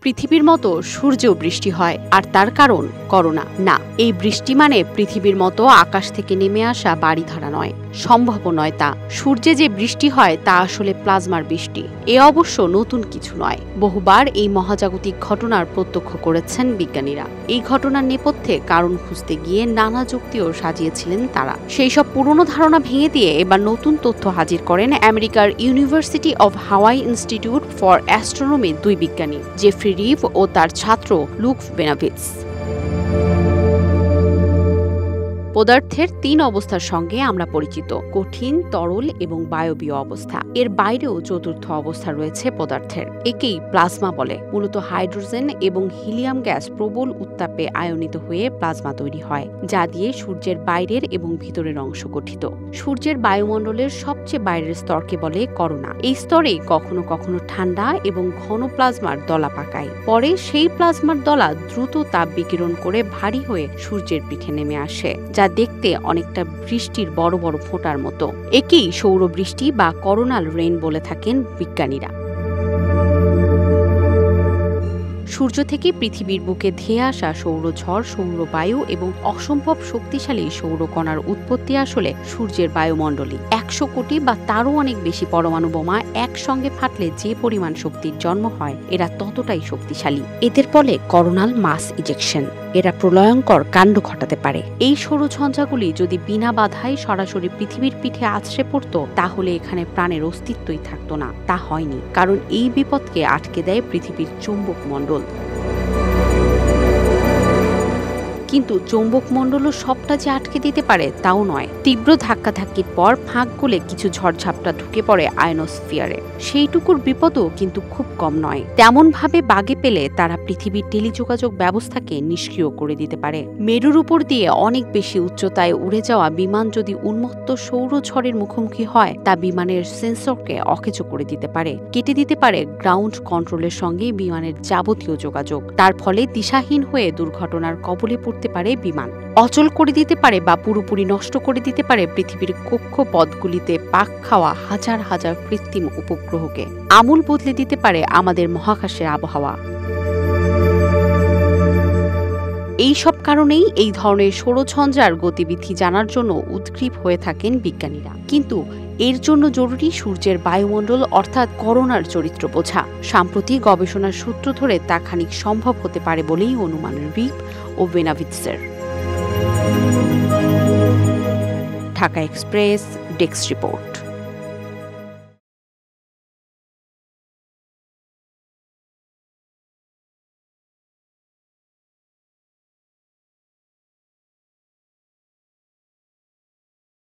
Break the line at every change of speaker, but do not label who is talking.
পৃথিবীর মতো সূর্যেও বৃষ্টি হয়, আর তার কারণ করোনা না। এই বৃষ্টি মানে পৃথিবীর মতো আকাশ থেকে নেমে আসা বাড়িধারা নয়, সম্ভব নয় তা। সূর্যে যে বৃষ্টি হয় তা আসলে প্লাজমার বৃষ্টি। এ অবশ্য নতুন কিছু নয়, বহুবার এই মহাজাগতিক ঘটনার প্রত্যক্ষ করেছেন বিজ্ঞানীরা। এই ঘটনার নেপথ্যে কারণ খুঁজতে গিয়ে নানা যুক্তিও সাজিয়েছিলেন তারা। সেই সব পুরনো ধারণা ভেঙে দিয়ে এবার নতুন তথ্য হাজির করেন আমেরিকার university of Hawaii Institute for অ্যাস্ট্রোনমির দুই বিজ্ঞানী, জেফ্রি রিভ ও তার ছাত্র লুক বেনাভিটস। পদার্থের তিন অবস্থার সঙ্গে আমরা পরিচিত: কঠিন, তরল এবং বায়বীয় অবস্থা। এর বাইরেও চতুর্থ অবস্থা রয়েছে পদার্থের, একেই প্লাজমা বলে। মূলত হাইড্রোজেন এবং হিলিয়াম গ্যাস প্রবল উত্তাপে আয়নিত হয়ে প্লাজমা তৈরি হয়, যা দিয়ে সূর্যের বাইরের এবং ভিতরের অংশ গঠিত। সূর্যের বায়ুমণ্ডলের সবচেয়ে বাইরের স্তরকে বলে করোনা। এই স্তরে কখনো কখনো ঠান্ডা এবং ঘন প্লাজমার দলা পাকায়। পরে সেই প্লাজমার দলা দ্রুত তাপ বিকিরণ করে ভারী হয়ে সূর্যের পিঠে নেমে আসে, যা দেখতে অনেকটা বৃষ্টির বড় বড় ফোঁটার মতো। একেই সৌর বৃষ্টি বা করোনাল রেইন বলে থাকেন বিজ্ঞানীরা। সূর্য থেকে পৃথিবীর বুকে ধেয়ে আসা সৌরঝড়, সৌরবায়ু এবং অসম্ভব শক্তিশালী সৌরকণার উৎপত্তি আসলে সূর্যের বায়ুমণ্ডলে। 100 কোটি বা তারও অনেক বেশি পরমাণু বোমা একসঙ্গে ফাটলে যে পরিমাণ শক্তির জন্ম হয়, এরা ততটাই শক্তিশালী। এদের বলে করোনাল মাস ইজেকশন। এরা প্রলয়ঙ্কর কাণ্ড ঘটাতে পারে। এই সৌরঝঞ্ঝাগুলি যদি বিনা বাধায় সরাসরি পৃথিবীর পিঠে আছড়ে পড়ত, তাহলে এখানে প্রাণের অস্তিত্বই থাকতো না। তা হয়নি, কারণ এই বিপদকে আটকে দেয় পৃথিবীর চৌম্বক মণ্ডল। কিন্তু চৌম্বক মণ্ডলও সবটা যে আটকে দিতে পারে তাও নয়। তীব্র ধাক্কাধাক্কির পর ফাঁক গলে কিছু ঝড়ঝাপটা ঢুকে পড়ে আয়নোস্ফিয়ারে। সেইটুকুর বিপদও কিন্তু খুব কম নয়। তেমন ভাবে বাগে পেলে তারা পৃথিবীর টেলিযোগাযোগ ব্যবস্থাকে নিষ্ক্রিয় করে দিতে পারে। মেরুর উপর দিয়ে অনেক বেশি উচ্চতায় উড়ে যাওয়া বিমান যদি উন্মত্ত সৌরঝড়ের মুখোমুখি হয়, তা বিমানের সেন্সরকে অকেজো করে দিতে পারে, কেটে দিতে পারে গ্রাউন্ড কন্ট্রোলের সঙ্গে বিমানের যাবতীয় যোগাযোগ। তার ফলে দিশাহীন হয়ে দুর্ঘটনার কবলে পড়তে পারে বিমান, অচল করে দিতে পারে বা পুরোপুরি নষ্ট করে দিতে পারে পৃথিবীর কক্ষপথগুলিতে পাক খাওয়া হাজার হাজার কৃত্রিম উপগ্রহকে। আমূল বদলে দিতে পারে আমাদের মহাকাশের আবহাওয়া। এই সব কারণেই এই ধরনের সৌরঝঞ্ঝার গতিবিধি জানার জন্য উদ্গ্রীব হয়ে থাকেন বিজ্ঞানীরা। কিন্তু এর জন্য জরুরি সূর্যের বায়ুমণ্ডল অর্থাৎ করোনার চরিত্র বোঝা। সাম্প্রতিক গবেষণার সূত্র ধরে তা খানিক সম্ভব হতে পারে বলেই অনুমান রিভ ও বেনাভিটসের। Dhaka express, desk report.